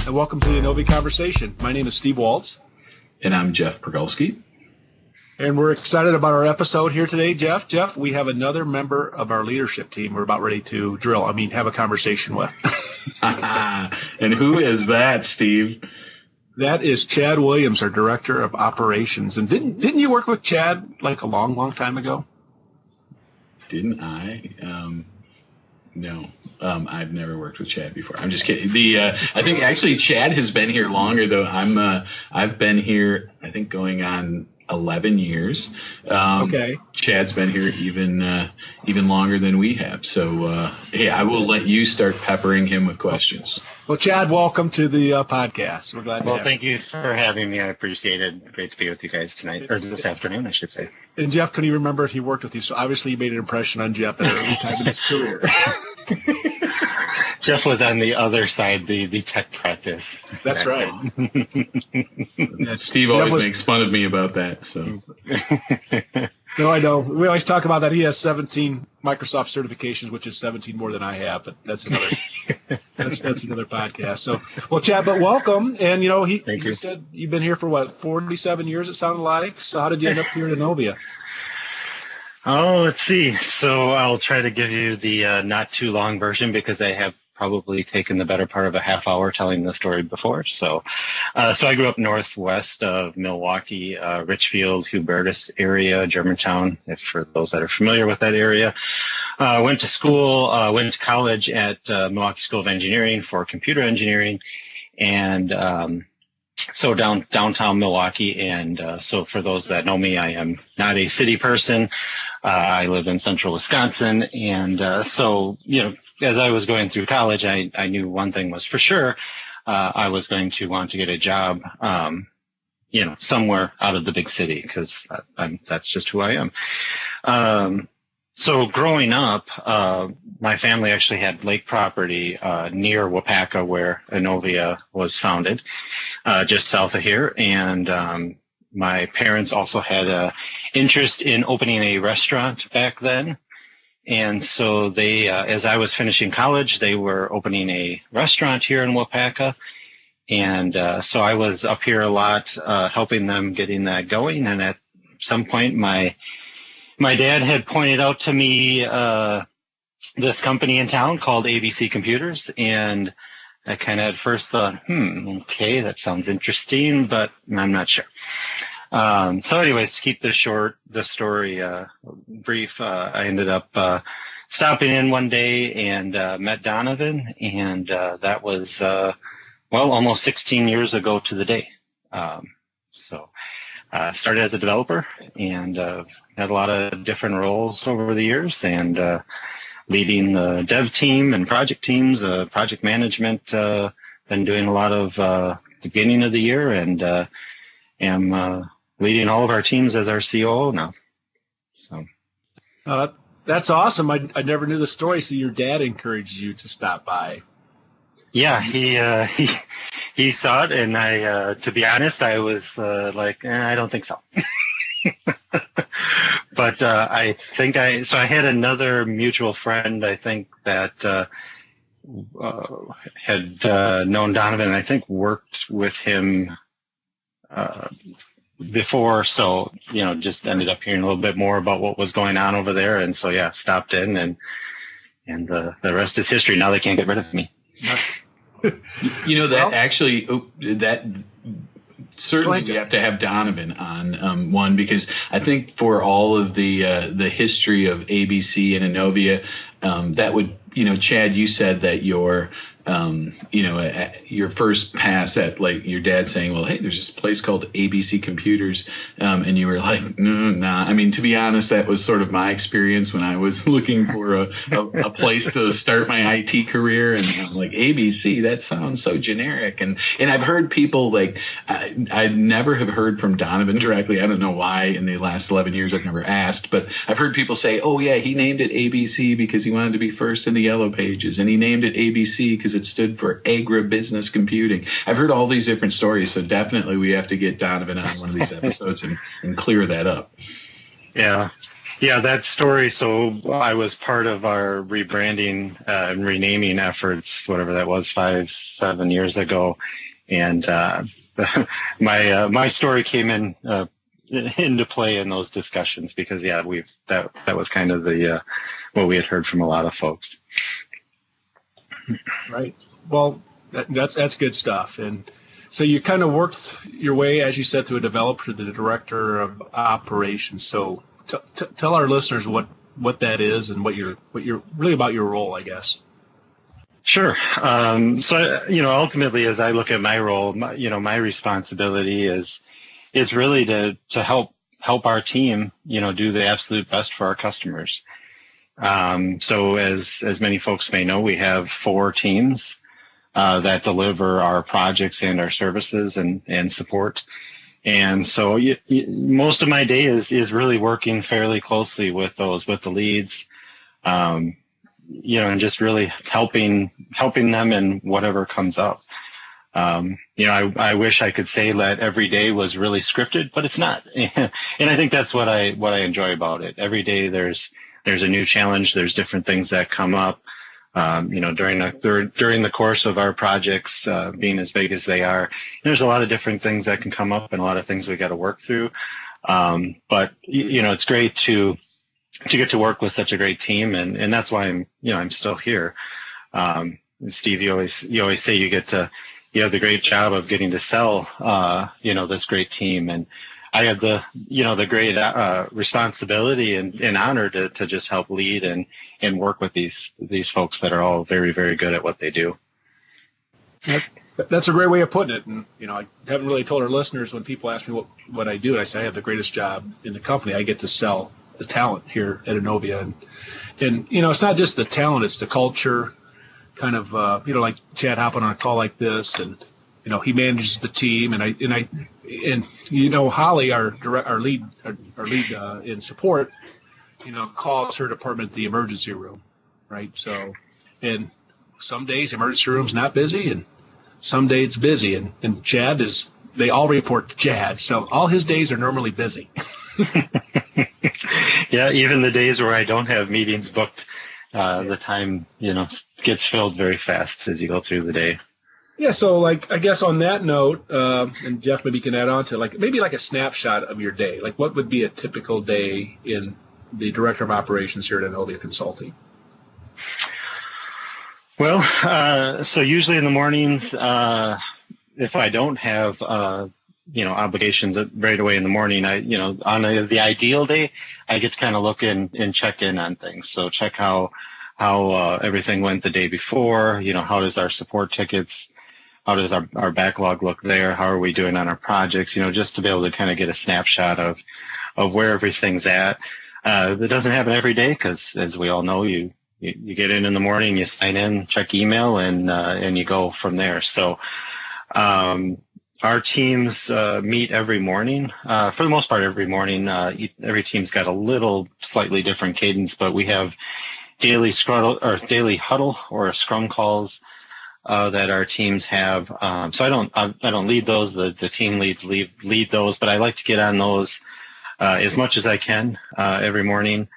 and welcome to the Innovia Conversation. My name is Steve Waltz. And I'm Jeff Pergolski. And we're excited about our episode here today, Jeff. Jeff, we have another member of our leadership team we're about ready to have a conversation with. And who is that, Steve? That is Chad Williams, our Director of Operations. And didn't you work with Chad like a long, long time ago? Didn't I? No. I've never worked with Chad before. I'm just kidding. I think actually Chad has been here longer though. I've been here, I think, going on 11 years. Okay. Chad's been here even longer than we have. So, hey, I will let you start peppering him with questions. Well, Chad, welcome to the podcast. We're glad to have you. Well, thank you for having me. I appreciate it. Great to be with you guys tonight, or this afternoon, I should say. And Jeff, can you remember if he worked with you? So obviously you made an impression on Jeff at an early time in his career. Jeff was on the other side, the tech practice. That's right. Yeah, Steve always makes fun of me about that. So. No, I know. We always talk about that. He has 17 Microsoft certifications, which is 17 more than I have, but that's another that's another podcast. So, well, Chad, but welcome. And he said you've been here for 47 years. It sounded like. So, how did you end up here in Innovia? Oh, let's see. So I'll try to give you the not too long version because I have probably taken the better part of a half hour telling the story before. So I grew up northwest of Milwaukee, Richfield, Hubertus area, Germantown, for those that are familiar with that area. Went to college at Milwaukee School of Engineering for computer engineering. And so downtown Milwaukee. And so for those that know me, I am not a city person. I live in central Wisconsin. And as I was going through college, I knew one thing was for sure. I was going to want to get a job, somewhere out of the big city because that's just who I am. So growing up, my family actually had lake property near Wapaka where Innovia was founded, just south of here. And my parents also had an interest in opening a restaurant back then. And so they, as I was finishing college, they were opening a restaurant here in Wapaka. And so I was up here a lot, helping them getting that going. And at some point, my dad had pointed out to me this company in town called ABC Computers. And I kind of at first thought, okay, that sounds interesting, but I'm not sure. So anyways, to keep the story brief, I ended up stopping in one day and met Donovan, and that was almost 16 years ago to the day. So started as a developer and had a lot of different roles over the years, and leading the dev team and project teams, project management. Been doing a lot of the beginning of the year, and am leading all of our teams as our COO now. So that's awesome. I never knew the story. So your dad encouraged you to stop by. Yeah, he saw it, and I, to be honest, I was I don't think so. But I think I had another mutual friend, I think, that had known Donovan, and I think worked with him before. So, just ended up hearing a little bit more about what was going on over there. And so, yeah, stopped in, and the rest is history. Now they can't get rid of me. Certainly we have to have Donovan on one, because I think for all of the history of ABC and Innovia, that would, Chad, you said that your first pass at your dad saying, well, hey, there's this place called ABC Computers. And you were like, no, nah. I mean, to be honest, that was sort of my experience when I was looking for a place to start my IT career. And I'm like, ABC, that sounds so generic. And I've heard people I never have heard from Donovan directly. I don't know why in the last 11 years I've never asked, but I've heard people say, oh yeah, he named it ABC because he wanted to be first in the yellow pages. And he named it ABC because it stood for agribusiness computing. I've heard all these different stories, so definitely we have to get Donovan on one of these episodes and clear that up. Yeah. Yeah, that story. So I was part of our rebranding and renaming efforts, whatever that was, 5-7 years ago, and my story came into play in those discussions because that was kind of the what we had heard from a lot of folks. Right. Well, that's good stuff. And so you kind of worked your way, as you said, to a developer, to the director of operations. So tell our listeners what that is and what you're really about your role, I guess. Sure. So ultimately, as I look at my role, my responsibility is really to help our team, do the absolute best for our customers. So as many folks may know, we have 4 teams that deliver our projects and our services and support. And so most of my day is really working fairly closely with the leads, and just really helping them in whatever comes up. I wish I could say that every day was really scripted, but it's not. And I think that's what I enjoy about it. Every day there's a new challenge. There's different things that come up. During the course of our projects being as big as they are, there's a lot of different things that can come up and a lot of things we got to work through. But it's great to get to work with such a great team, and that's why I'm still here. Steve, you always say you have the great job of getting to sell this great team, and I have the great responsibility and honor to just help lead and work with these folks that are all very, very good at what they do. That's a great way of putting it. And, I haven't really told our listeners when people ask me what I do, and I say I have the greatest job in the company. I get to sell the talent here at Innovia. And it's not just the talent, it's the culture, kind of, like Chad hopping on a call like this, and, he manages the team, and Holly, our lead in support, calls her department the emergency room, right? So, and some days the emergency room's not busy, and some days it's busy, and Chad they all report to Chad, so all his days are normally busy. Yeah, even the days where I don't have meetings booked, the time gets filled very fast as you go through the day. Yeah, so I guess on that note, and Jeff maybe can add on to maybe a snapshot of your day. What would be a typical day in the director of operations here at Innovia Consulting? Well, so usually in the mornings, if I don't have obligations right away in the morning, on the ideal day, I get to kind of look and check in on things. So check how everything went the day before. How does our support tickets? How does our backlog look there? How are we doing on our projects? Just to be able to kind of get a snapshot of where everything's at. It doesn't happen every day because, as we all know, you get in the morning, you sign in, check email, and you go from there. So our teams meet every morning. For the most part, every morning. Every team's got a little slightly different cadence, but we have daily huddle or scrum calls that our teams have. So I don't lead those. The team leads lead those, but I like to get on those as much as I can every morning,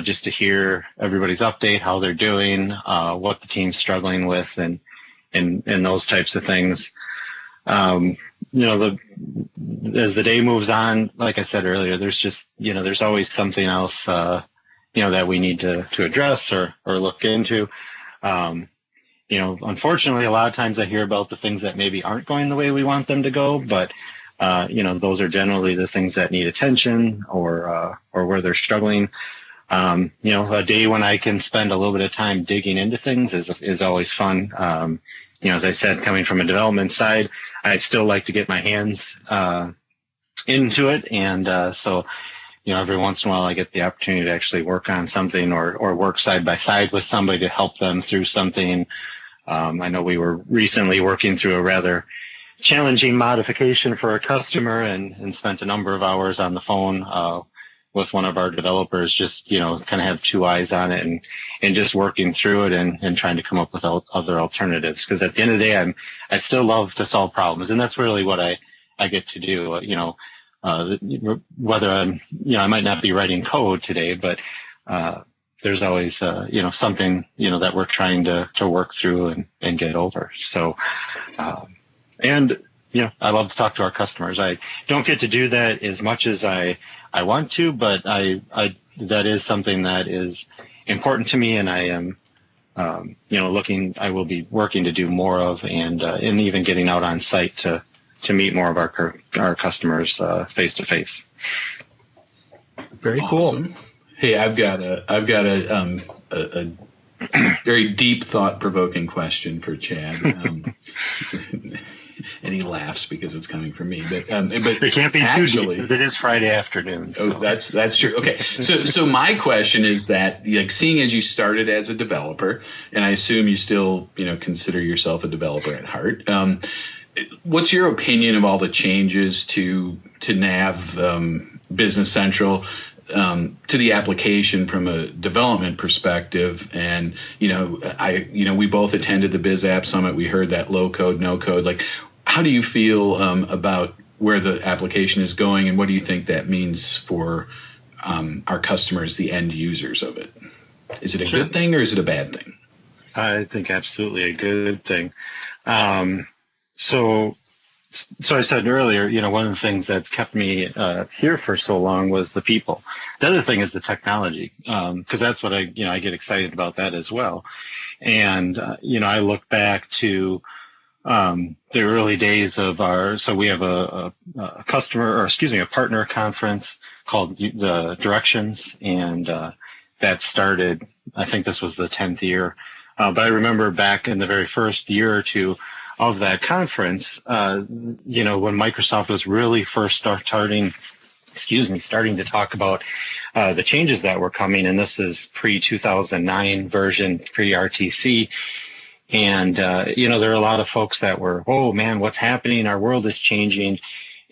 just to hear everybody's update, how they're doing, what the team's struggling with, and those types of things. As the day moves on, like I said earlier, there's always something else that we need to address or look into. Unfortunately, a lot of times I hear about the things that maybe aren't going the way we want them to go, but those are generally the things that need attention or where they're struggling. A day when I can spend a little bit of time digging into things is always fun. As I said, coming from a development side, I still like to get my hands into it, and so every once in a while I get the opportunity to actually work on something or work side by side with somebody to help them through something. I know we were recently working through a rather challenging modification for a customer and spent a number of hours on the phone with one of our developers, just kind of have two eyes on it and just working through it and trying to come up with other alternatives. Because at the end of the day, I still love to solve problems, and that's really what I get to do. whether I might not be writing code today, but there's always, something, that we're trying to work through and get over. So, I love to talk to our customers. I don't get to do that as much as I want to, but I that is something that is important to me, and I am, I will be working to do more of, and even getting out on site to meet more of our customers face to face. Very Awesome. cool. Hey, I've got a very deep, thought-provoking question for Chad. And he laughs because it's coming from me. But it can't be actually, too deep. It is Friday afternoon. So. Oh, that's true. Okay, so my question is that, like, seeing as you started as a developer, and I assume you still consider yourself a developer at heart. What's your opinion of all the changes to Nav, Business Central, to the application from a development perspective? And we both attended the Biz App Summit. We heard that low code, no code. Like, how do you feel about where the application is going, and what do you think that means for our customers, the end users of it? Is it a good thing or is it a bad thing? I think absolutely a good thing. So I said earlier, one of the things that's kept me here for so long was the people. The other thing is the technology, because that's what I get excited about that as well. And, I look back to the early days of so we have a partner conference called the Directions, and that started, I think this was the 10th year. But I remember back in the very first year or two of that conference, when Microsoft was really first starting to talk about the changes that were coming, and this is pre-2009 version, pre-RTC. And, there are a lot of folks that were, oh man, what's happening? Our world is changing.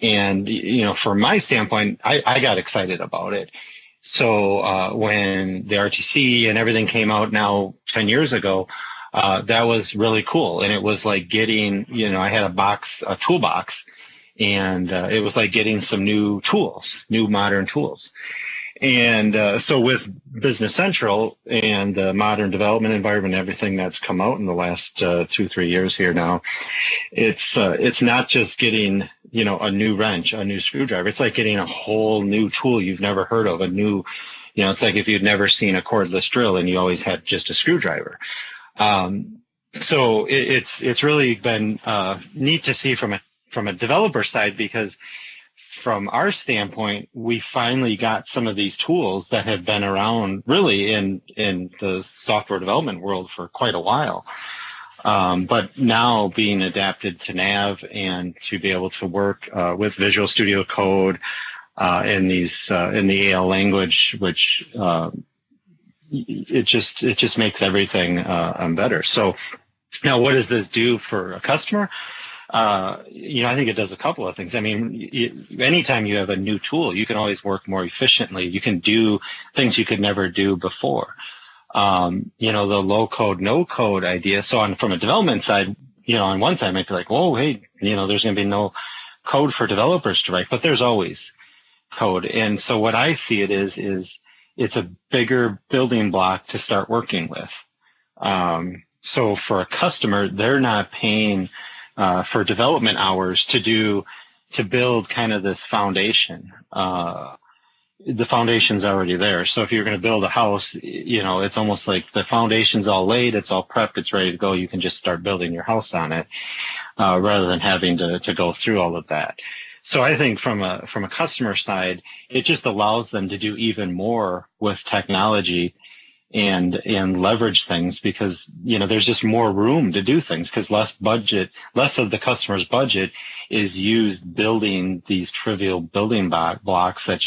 And, from my standpoint, I got excited about it. So when the RTC and everything came out now 10 years ago, that was really cool. And it was like getting, I had a toolbox, and it was like getting some new modern tools. And so with Business Central and the modern development environment, everything that's come out in the last 2-3 years here now, it's not just getting, a new wrench, a new screwdriver. It's like getting a whole new tool you've never heard of, it's like if you'd never seen a cordless drill and you always had just a screwdriver. So it's really been neat to see from a developer side, because from our standpoint, we finally got some of these tools that have been around really in the software development world for quite a while. But now being adapted to Nav and to be able to work with Visual Studio Code in the AL language, which it just makes everything better. So now, what does this do for a customer? I think it does a couple of things. I mean, anytime you have a new tool, you can always work more efficiently. You can do things you could never do before. The low code, no code idea. So from a development side, on one side, I might be like, whoa, hey, there's going to be no code for developers to write, but there's always code. And so what I see it is it's a bigger building block to start working with. So for a customer, they're not paying for development hours to build kind of this foundation. The foundation's already there. So if you're going to build a house, it's almost like the foundation's all laid, it's all prepped, it's ready to go. You can just start building your house on it, rather than having to go through all of that. So I think from a customer side, it just allows them to do even more with technology and leverage things, because there's just more room to do things, because less of the customer's budget is used building these trivial building blocks that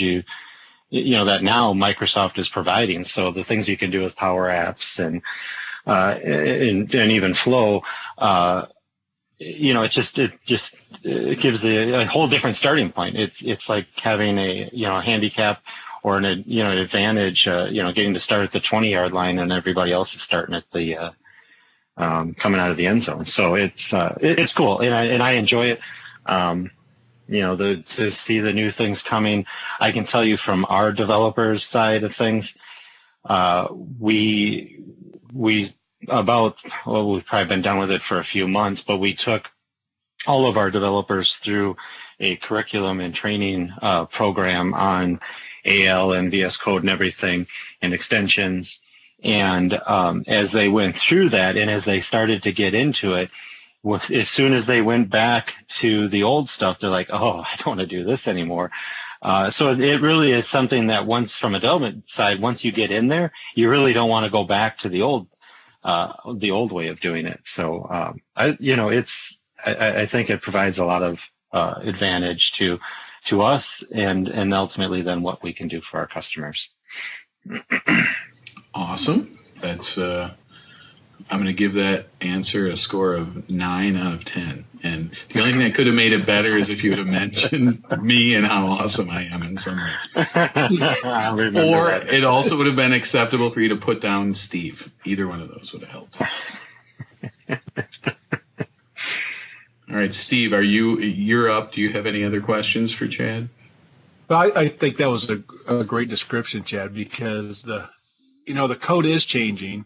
that now Microsoft is providing. So the things you can do with Power Apps and even Flow, it gives a whole different starting point. It's like having a handicap or an advantage, getting to start at the 20-yard line and everybody else is starting at the coming out of the end zone. So it's cool, and I enjoy it. to see the new things coming. I can tell you from our developers side of things, we've probably been done with it for a few months, but we took all of our developers through a curriculum and training program on AL and VS Code and everything and extensions. And as they went through that and as they started to get into it, as soon as they went back to the old stuff, they're like, oh, I don't want to do this anymore. So it really is something that from a development side, once you get in there, you really don't want to go back to the old way of doing it. So, I think it provides a lot of advantage to us and ultimately then what we can do for our customers. Awesome. That's I'm going to give that answer a score of 9 out of 10. And the only thing that could have made it better is if you would have mentioned me and how awesome I am in some way. Or it also would have been acceptable for you to put down Steve. Either one of those would have helped. All right, Steve, you're up. Do you have any other questions for Chad? Well, I think that was a great description, Chad, because the code is changing.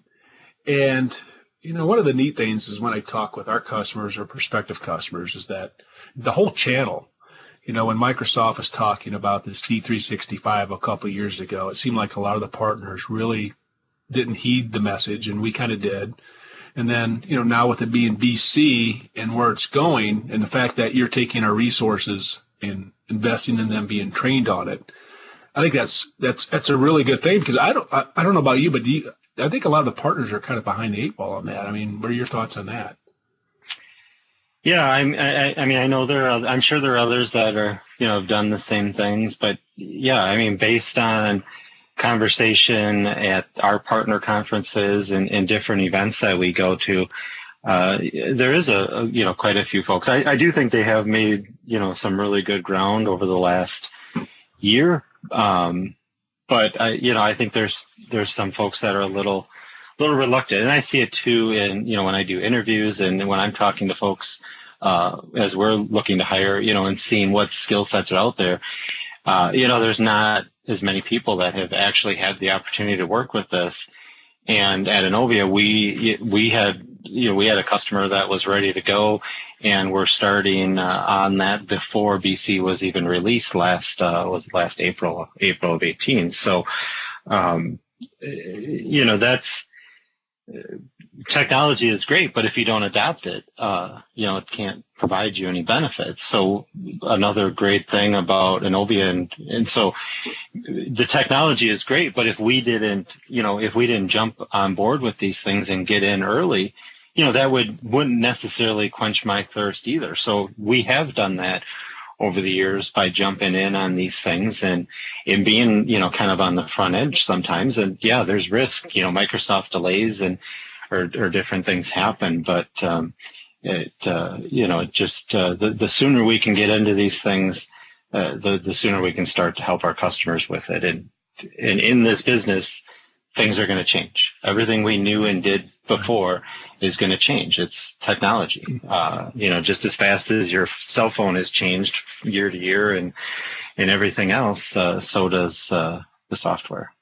And, one of the neat things is when I talk with our customers or prospective customers is that the whole channel, when Microsoft was talking about this D365 a couple of years ago, it seemed like a lot of the partners really didn't heed the message, and we kind of did. And then, now with it being BC and where it's going, and the fact that you're taking our resources and investing in them being trained on it, I think that's a really good thing, because I don't know about you, but I think a lot of the partners are kind of behind the 8 ball on that. I mean, what are your thoughts on that? Yeah, I mean, I know I'm sure there are others that are, have done the same things, but yeah, I mean, based on conversation at our partner conferences and different events that we go to, there is quite a few folks. I do think they have made, some really good ground over the last year. But I think there's some folks that are a little reluctant, and I see it too in, when I do interviews and when I'm talking to folks, as we're looking to hire, and seeing what skill sets are out there. There's not as many people that have actually had the opportunity to work with this. And at Innovia, we had a customer that was ready to go, and we're starting on that before BC was even released last April of 18. So, that's technology is great, but if you don't adopt it, it can't provide you any benefits. So another great thing about Innovia, and so the technology is great, but if we didn't jump on board with these things and get in early, that wouldn't necessarily quench my thirst either. So we have done that over the years by jumping in on these things and being, kind of on the front edge sometimes. And yeah, there's risk, Microsoft delays or different things happen, but the sooner we can get into these things, the sooner we can start to help our customers with it. And in this business, things are going to change. Everything we knew and did before is going to change. It's technology. Just as fast as your cell phone has changed year to year and everything else, so does the software.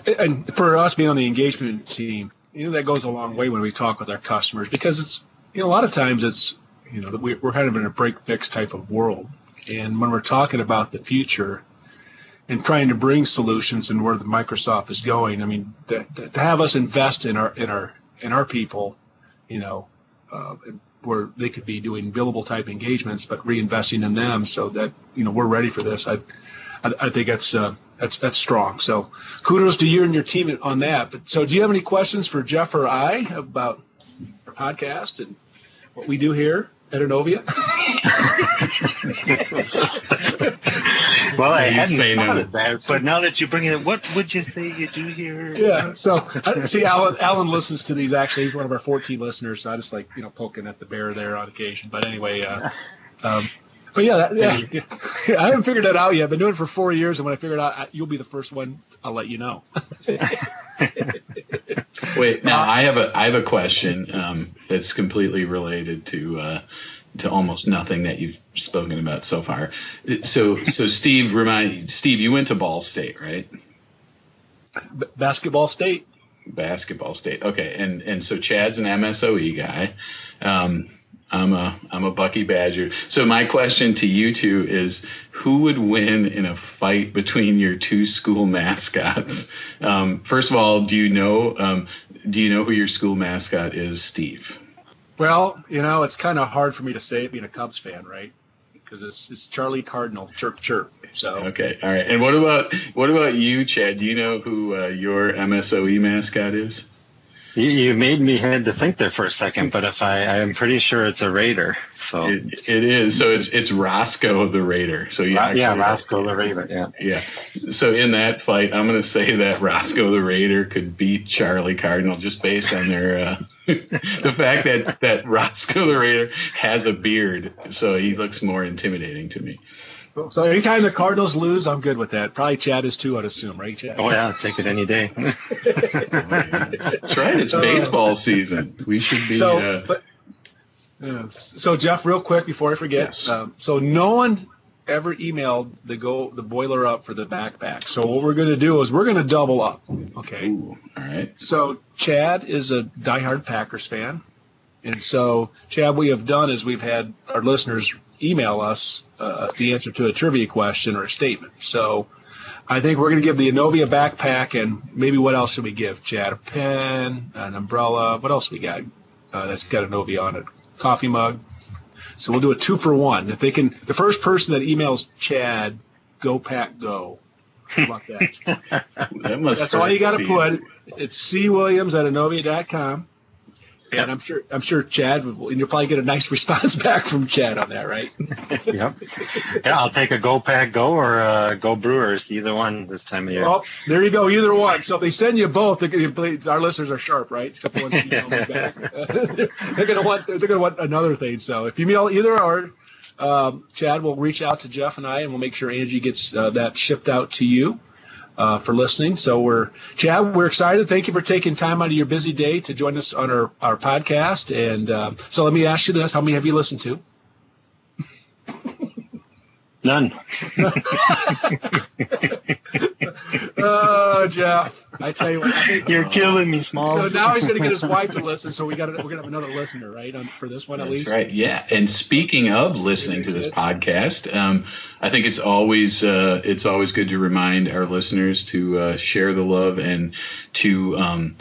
And for us being on the engagement team, that goes a long way when we talk with our customers, because it's, a lot of times it's, we're kind of in a break fix type of world. And when we're talking about the future and trying to bring solutions and where the Microsoft is going, I mean, to have us invest in our people, where they could be doing billable type engagements, but reinvesting in them so that, we're ready for this. I think that's strong. So kudos to you and your team on that. But so do you have any questions for Jeff or I about our podcast and what we do here at Innovia? Well, I hadn't thought of that, but now that you bring it in, what would you say you do here? Yeah, so see, Alan listens to these. Actually, he's one of our 14 listeners, so I just like, poking at the bear there on occasion. But anyway, but yeah, I haven't figured that out yet. I've been doing it for 4 years, and when I figure it out, you'll be the first one. I'll let you know. Wait, now I have a question that's completely related to to almost nothing that you've spoken about so far. So Steve, you went to Ball State, right? Basketball State. Basketball State. Okay, and so Chad's an MSOE guy. I'm a Bucky Badger. So my question to you two is, who would win in a fight between your two school mascots? First of all, do you know who your school mascot is, Steve? Well, it's kind of hard for me to say it being a Cubs fan, right? Because it's Charlie Cardinal, chirp chirp. So okay, all right. And what about you, Chad? Do you know who your MSOE mascot is? You made me had to think there for a second, but I'm pretty sure it's a Raider. So it is. So it's Roscoe the Raider. So Roscoe the Raider. Yeah. Yeah. So in that fight, I'm going to say that Roscoe the Raider could beat Charlie Cardinal just based on their the fact that Roscoe the Raider has a beard, so he looks more intimidating to me. So anytime the Cardinals lose, I'm good with that. Probably Chad is too, I'd assume, right, Chad? Oh, yeah, take it any day. That's right. It's baseball season. We should be. So, Jeff, real quick before I forget. Yes. So no one ever emailed the boiler up for the backpack. So what we're going to do is we're going to double up. Okay. Ooh, all right. So Chad is a diehard Packers fan. And so, Chad, what we have done is we've had our listeners email us the answer to a trivia question or a statement. So I think we're going to give the Innovia backpack, and maybe what else should we give, Chad? A pen, an umbrella. What else we got that's got Innovia on it? Coffee mug. So we'll do a 2-for-1. If they can, the first person that emails Chad, go Pack Go. How about that? That's all you got to put. It's cwilliams@innovia.com. Yep. And I'm sure Chad, and you'll probably get a nice response back from Chad on that, right? Yep. Yeah, I'll take a Go Pack Go or Go Brewers, either one this time of year. Well, there you go, either one. So if they send you both, our listeners are sharp, right? A couple ones email me back. They're gonna want another thing. So if you mail either or, Chad will reach out to Jeff and I, and we'll make sure Angie gets that shipped out to you. For listening. So Chad, we're excited. Thank you for taking time out of your busy day to join us on our podcast. And so let me ask you this. How many have you listened to? None. Oh, Jeff, I tell you what. You're killing me, Small. So now he's going to get his wife to listen. So we're going to have another listener, right, for this one at least. That's right. Yeah. And speaking of listening to this podcast, I think it's always good to remind our listeners to share the love and to.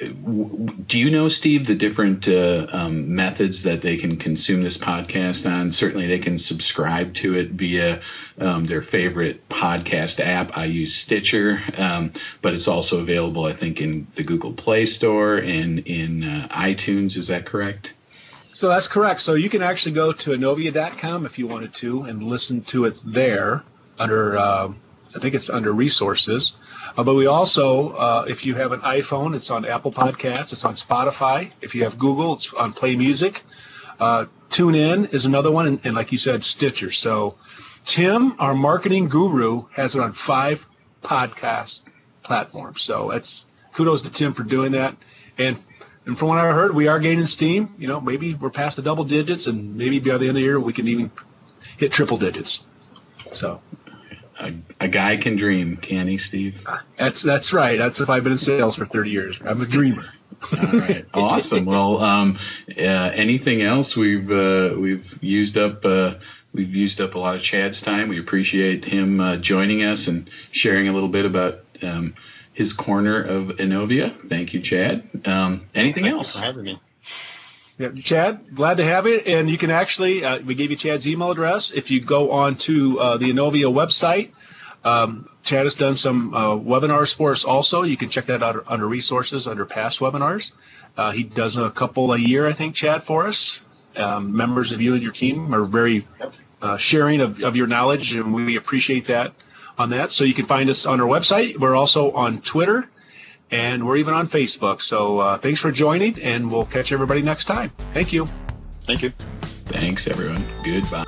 Do you know, Steve, the different methods that they can consume this podcast on? Certainly, they can subscribe to it via their favorite podcast app. I use Stitcher, but it's also available, I think, in the Google Play Store and in iTunes. Is that correct? So that's correct. So you can actually go to Innovia.com if you wanted to and listen to it there under, I think it's under resources. But we also, if you have an iPhone, it's on Apple Podcasts, it's on Spotify. If you have Google, it's on Play Music. TuneIn is another one, and like you said, Stitcher. So Tim, our marketing guru, has it on 5 podcast platforms. So that's kudos to Tim for doing that. And from what I heard, we are gaining steam. Maybe we're past the double digits, and maybe by the end of the year we can even hit triple digits. So. A guy can dream, can he, Steve? That's right. That's if I've been in sales for 30 years. I'm a dreamer. All right, awesome. Well, anything else? We've used up a lot of Chad's time. We appreciate him joining us and sharing a little bit about his corner of Innovia. Thank you, Chad. Anything else? Thanks for having me. Yeah, Chad, glad to have you. And you can actually, we gave you Chad's email address. If you go on to the Innovia website, Chad has done some webinars for us also. You can check that out under resources, under past webinars. He does a couple a year, I think, Chad, for us. Members of you and your team are very sharing of your knowledge, and we appreciate that on that. So you can find us on our website. We're also on Twitter. And we're even on Facebook. So thanks for joining, and we'll catch everybody next time. Thank you. Thank you. Thanks, everyone. Goodbye.